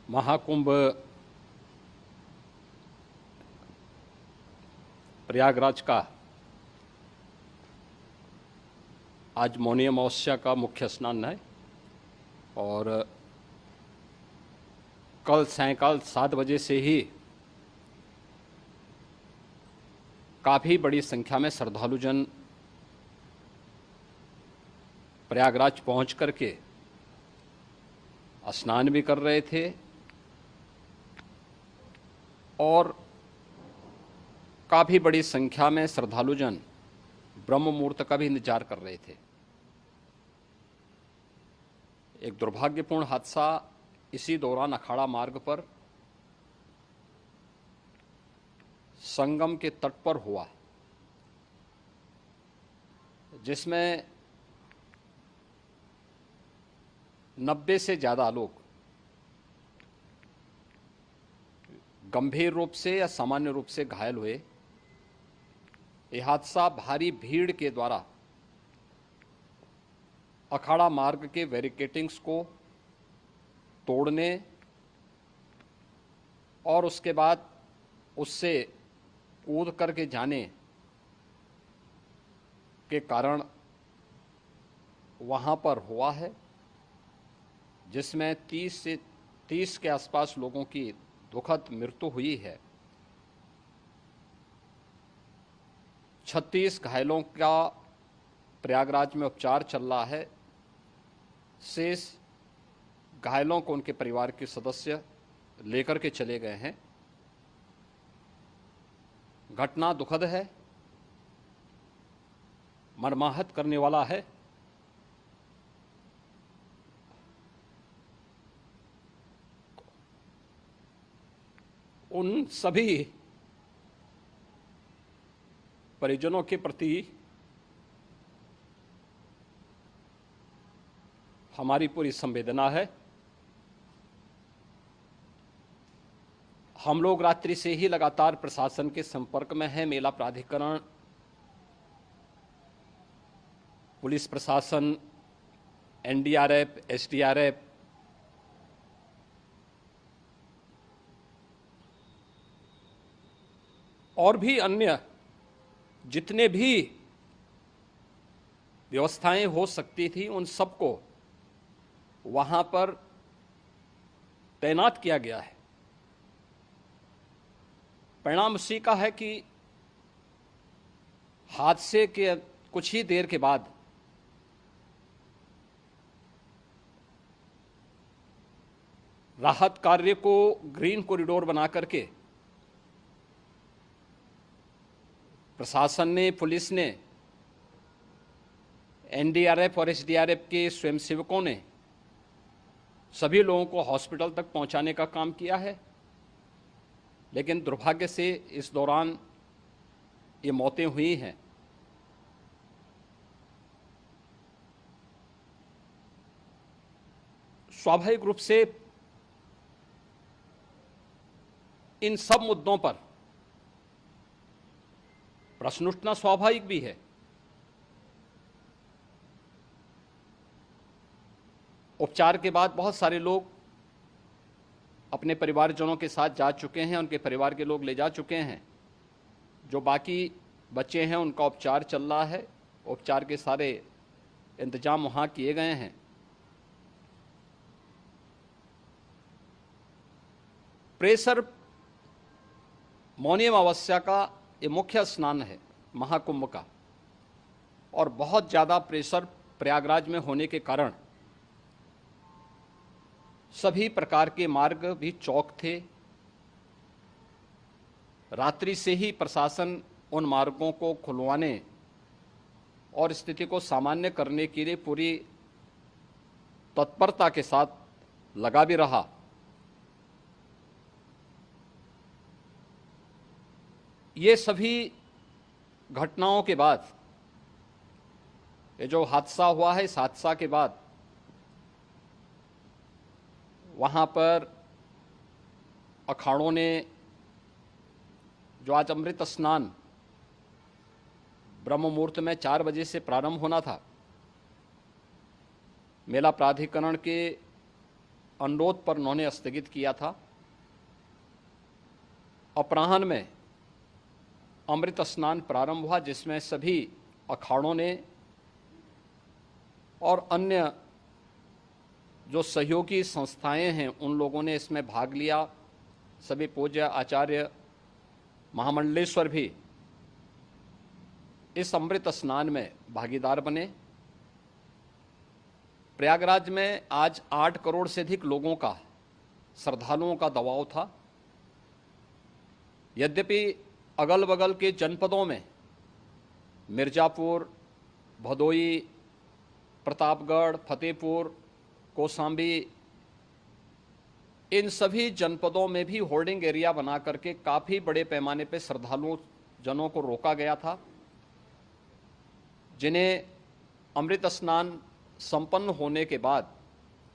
महाकुंभ प्रयागराज का आज मौनी अमावस्या का मुख्य स्नान है और कल सायंकाल 7 बजे से ही काफ़ी बड़ी संख्या में श्रद्धालुजन प्रयागराज पहुंच करके स्नान भी कर रहे थे और काफ़ी बड़ी संख्या में श्रद्धालुजन ब्रह्म मुहूर्त का भी इंतजार कर रहे थे। एक दुर्भाग्यपूर्ण हादसा इसी दौरान अखाड़ा मार्ग पर संगम के तट पर हुआ, जिसमें 90 से ज़्यादा लोग गंभीर रूप से या सामान्य रूप से घायल हुए। यह हादसा भारी भीड़ के द्वारा अखाड़ा मार्ग के बैरिकेडिंग्स को तोड़ने और उसके बाद उससे कूद करके जाने के कारण वहाँ पर हुआ है, जिसमें 30 के आसपास लोगों की दुखद मृत्यु हुई है। 36 घायलों का प्रयागराज में उपचार चल रहा है। शेष घायलों को उनके परिवार के सदस्य लेकर के चले गए हैं। घटना दुखद है, मर्माहत करने वाला है। उन सभी परिजनों के प्रति हमारी पूरी संवेदना है। हम लोग रात्रि से ही लगातार प्रशासन के संपर्क में हैं। मेला प्राधिकरण, पुलिस प्रशासन, एनडीआरएफ, एसडीआरएफ, और भी अन्य जितने भी व्यवस्थाएं हो सकती थी उन सबको वहां पर तैनात किया गया है। परिणाम उसी का है कि हादसे के कुछ ही देर के बाद राहत कार्य को ग्रीन कॉरिडोर बना करके प्रशासन ने, पुलिस ने, एनडीआरएफ और एसडीआरएफ के स्वयंसेवकों ने सभी लोगों को हॉस्पिटल तक पहुंचाने का काम किया है। लेकिन दुर्भाग्य से इस दौरान ये मौतें हुई हैं। स्वाभाविक रूप से इन सब मुद्दों पर प्रश्न उठना स्वाभाविक भी है। उपचार के बाद बहुत सारे लोग अपने परिवारजनों के साथ जा चुके हैं, उनके परिवार के लोग ले जा चुके हैं। जो बाकी बच्चे हैं उनका उपचार चल रहा है। उपचार के सारे इंतजाम वहाँ किए गए हैं। प्रेशर मौनी अमावस्या का ये मुख्य स्नान है महाकुंभ का, और बहुत ज़्यादा प्रेशर प्रयागराज में होने के कारण सभी प्रकार के मार्ग भी चौक थे। रात्रि से ही प्रशासन उन मार्गों को खुलवाने और स्थिति को सामान्य करने के लिए पूरी तत्परता के साथ लगा भी रहा। ये सभी घटनाओं के बाद, ये जो हादसा हुआ है, इस हादसा के बाद वहाँ पर अखाड़ों ने जो आज अमृत स्नान ब्रह्म मुहूर्त में 4 बजे से प्रारंभ होना था। मेला प्राधिकरण के अनुरोध पर उन्होंने स्थगित किया था। अपराह्न में अमृत स्नान प्रारंभ हुआ, जिसमें सभी अखाड़ों ने और अन्य जो सहयोगी संस्थाएं हैं उन लोगों ने इसमें भाग लिया। सभी पूज्य आचार्य महामंडलेश्वर भी इस अमृत स्नान में भागीदार बने। प्रयागराज में आज 8 करोड़ से अधिक लोगों का, श्रद्धालुओं का दबाव था। यद्यपि अगल बगल के जनपदों में मिर्जापुर, भदोई, प्रतापगढ़, फतेहपुर, कौशाम्बी, इन सभी जनपदों में भी होर्डिंग एरिया बना करके काफ़ी बड़े पैमाने पर श्रद्धालुओं जनों को रोका गया था, जिन्हें अमृत स्नान संपन्न होने के बाद,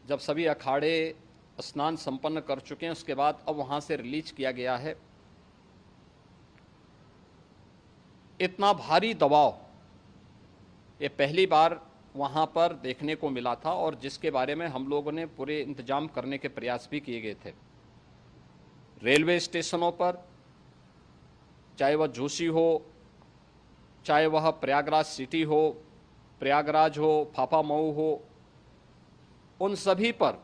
जब सभी अखाड़े स्नान संपन्न कर चुके हैं, उसके बाद अब वहाँ से रिलीज किया गया है। इतना भारी दबाव ये पहली बार वहाँ पर देखने को मिला था, और जिसके बारे में हम लोगों ने पूरे इंतजाम करने के प्रयास भी किए गए थे। रेलवे स्टेशनों पर, चाहे वह जोशी हो, चाहे वह प्रयागराज सिटी हो, प्रयागराज हो, फाफा मऊ हो, उन सभी पर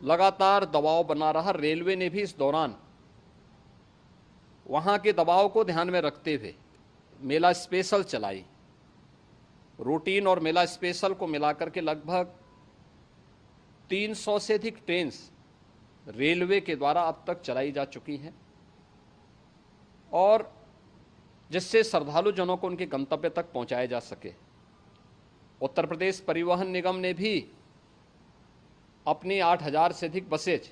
लगातार दबाव बना रहा। रेलवे ने भी इस दौरान वहाँ के दबाव को ध्यान में रखते हुए मेला स्पेशल चलाई। रूटीन और मेला स्पेशल को मिलाकर के लगभग 300 से अधिक ट्रेन रेलवे के द्वारा अब तक चलाई जा चुकी हैं, और जिससे श्रद्धालु जनों को उनके गंतव्य तक पहुंचाया जा सके। उत्तर प्रदेश परिवहन निगम ने भी अपनी 8000 से अधिक बसेज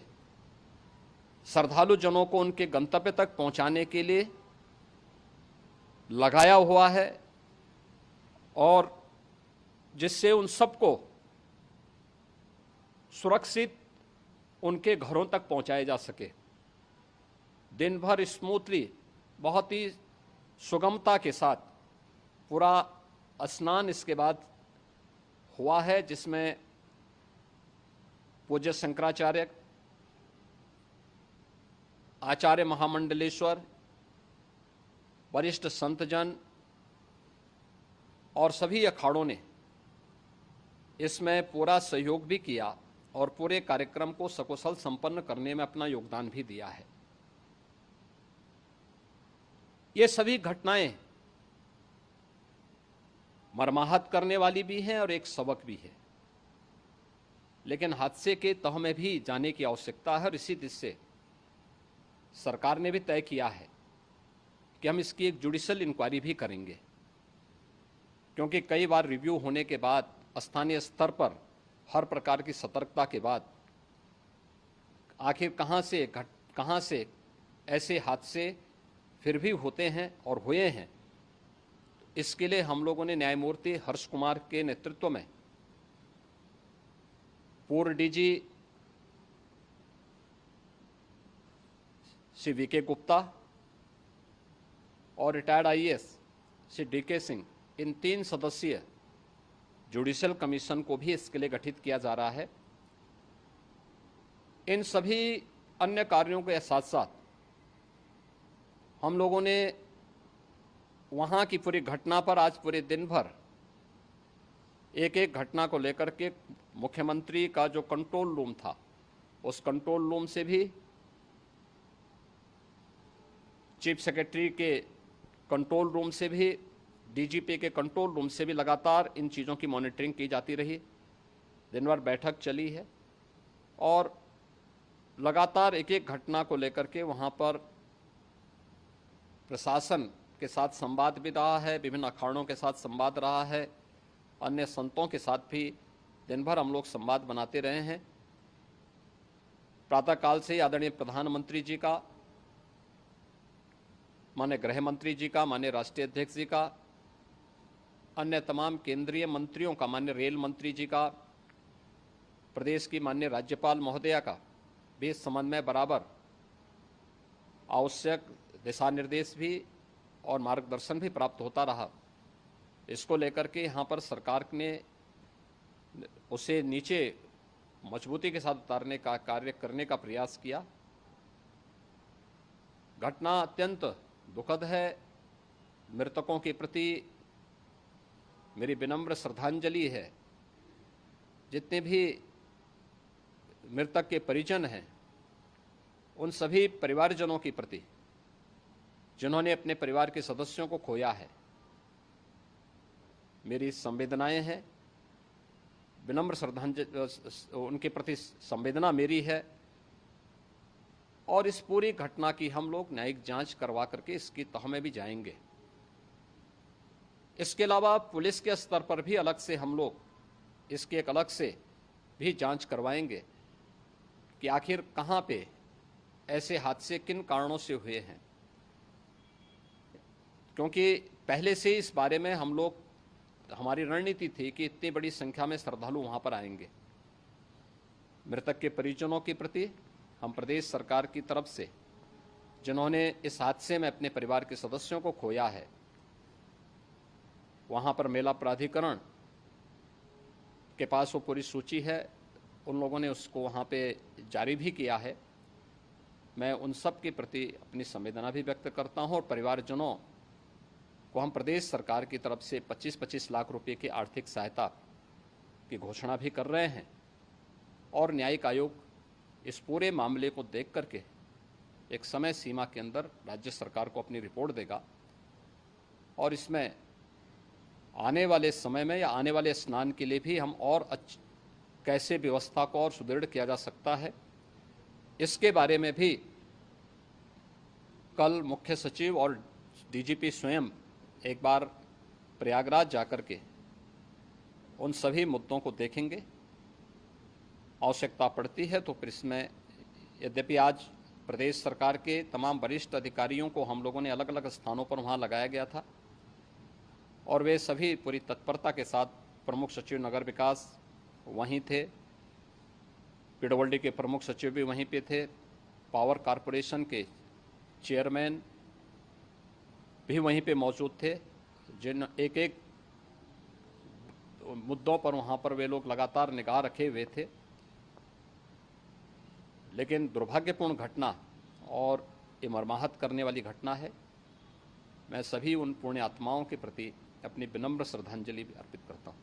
श्रद्धालु जनों को उनके गंतव्य तक पहुंचाने के लिए लगाया हुआ है, और जिससे उन सबको सुरक्षित उनके घरों तक पहुंचाया जा सके। दिन भर स्मूथली, बहुत ही सुगमता के साथ पूरा स्नान इसके बाद हुआ है, जिसमें पूज्य शंकराचार्य, आचार्य महामंडलेश्वर, वरिष्ठ संतजन और सभी अखाड़ों ने इसमें पूरा सहयोग भी किया और पूरे कार्यक्रम को सकुशल संपन्न करने में अपना योगदान भी दिया है। ये सभी घटनाएं मर्माहत करने वाली भी हैं और एक सबक भी है, लेकिन हादसे के तह में भी जाने की आवश्यकता है, और इसी दिशा से सरकार ने भी तय किया है कि हम इसकी एक जुडिशियल इंक्वायरी भी करेंगे, क्योंकि कई बार रिव्यू होने के बाद स्थानीय स्तर पर हर प्रकार की सतर्कता के बाद आखिर कहाँ से ऐसे हादसे फिर भी होते हैं और हुए हैं। इसके लिए हम लोगों ने न्यायमूर्ति हर्ष कुमार के नेतृत्व में पूर्व डीजी श्री वीके गुप्ता और retired IAS Shri DK Singh, इन 3 सदस्यीय जुडिशियल कमीशन को भी इसके लिए गठित किया जा रहा है। इन सभी अन्य कार्यों के साथ साथ हम लोगों ने वहाँ की पूरी घटना पर आज पूरे दिन भर एक एक घटना को लेकर के मुख्यमंत्री का जो कंट्रोल रूम था, उस कंट्रोल रूम से भी, चीफ सेक्रेटरी के कंट्रोल रूम से भी, डीजीपी के कंट्रोल रूम से भी लगातार इन चीज़ों की मॉनिटरिंग की जाती रही। दिन भर बैठक चली है और लगातार एक एक घटना को लेकर के वहाँ पर प्रशासन के साथ संवाद भी रहा है, विभिन्न अखाड़ों के साथ संवाद रहा है, अन्य संतों के साथ भी दिन भर हम लोग संवाद बनाते रहे हैं। प्रातःकाल से आदरणीय प्रधानमंत्री जी का, माननीय गृह मंत्री जी का, माननीय राष्ट्रीय अध्यक्ष जी का, अन्य तमाम केंद्रीय मंत्रियों का, माननीय रेल मंत्री जी का, प्रदेश की माननीय राज्यपाल महोदया का भी इस संबंध में बराबर आवश्यक दिशा निर्देश भी और मार्गदर्शन भी प्राप्त होता रहा। इसको लेकर के यहाँ पर सरकार ने उसे नीचे मजबूती के साथ उतारने का कार्य करने का प्रयास किया। घटना अत्यंत दुखद है। मृतकों के प्रति मेरी विनम्र श्रद्धांजलि है। जितने भी मृतक के परिजन हैं, उन सभी परिवारजनों के प्रति जिन्होंने अपने परिवार के सदस्यों को खोया है, मेरी संवेदनाएं हैं। विनम्र श्रद्धांजलि उनके प्रति संवेदना मेरी है। और इस पूरी घटना की हम लोग न्यायिक जांच करवा करके इसकी तह में भी जाएंगे। इसके अलावा पुलिस के स्तर पर भी अलग से हम लोग इसकी एक अलग से भी जांच करवाएंगे कि आखिर कहां पे ऐसे हादसे किन कारणों से हुए हैं, क्योंकि पहले से इस बारे में हम लोग, हमारी रणनीति थी कि इतनी बड़ी संख्या में श्रद्धालु वहां पर आएंगे। मृतक के परिजनों के प्रति हम प्रदेश सरकार की तरफ से, जिन्होंने इस हादसे में अपने परिवार के सदस्यों को खोया है, वहां पर मेला प्राधिकरण के पास वो पूरी सूची है, उन लोगों ने उसको वहां पे जारी भी किया है। मैं उन सब के प्रति अपनी संवेदना भी व्यक्त करता हूं और परिवारजनों को हम प्रदेश सरकार की तरफ से 25-25 लाख रुपए की आर्थिक सहायता की घोषणा भी कर रहे हैं। और न्यायिक आयोग इस पूरे मामले को देख करके एक समय सीमा के अंदर राज्य सरकार को अपनी रिपोर्ट देगा और इसमें आने वाले समय में या आने वाले स्नान के लिए भी हम और कैसे व्यवस्था को और सुदृढ़ किया जा सकता है, इसके बारे में भी कल मुख्य सचिव और डीजीपी स्वयं एक बार प्रयागराज जाकर के उन सभी मुद्दों को देखेंगे। आवश्यकता पड़ती है तो फिर इसमें, यद्यपि आज प्रदेश सरकार के तमाम वरिष्ठ अधिकारियों को हम लोगों ने अलग अलग स्थानों पर वहाँ लगाया गया था और वे सभी पूरी तत्परता के साथ, प्रमुख सचिव नगर विकास वहीं थे, पीडब्ल्यूडी के प्रमुख सचिव भी वहीं पे थे, पावर कॉरपोरेशन के चेयरमैन भी वहीं पे मौजूद थे, जिन एक एक मुद्दों पर वहाँ पर वे लोग लगातार निगाह रखे हुए थे। लेकिन दुर्भाग्यपूर्ण घटना और ये मर्माहत करने वाली घटना है। मैं सभी उन पुण्य आत्माओं के प्रति अपनी विनम्र श्रद्धांजलि अर्पित करता हूँ।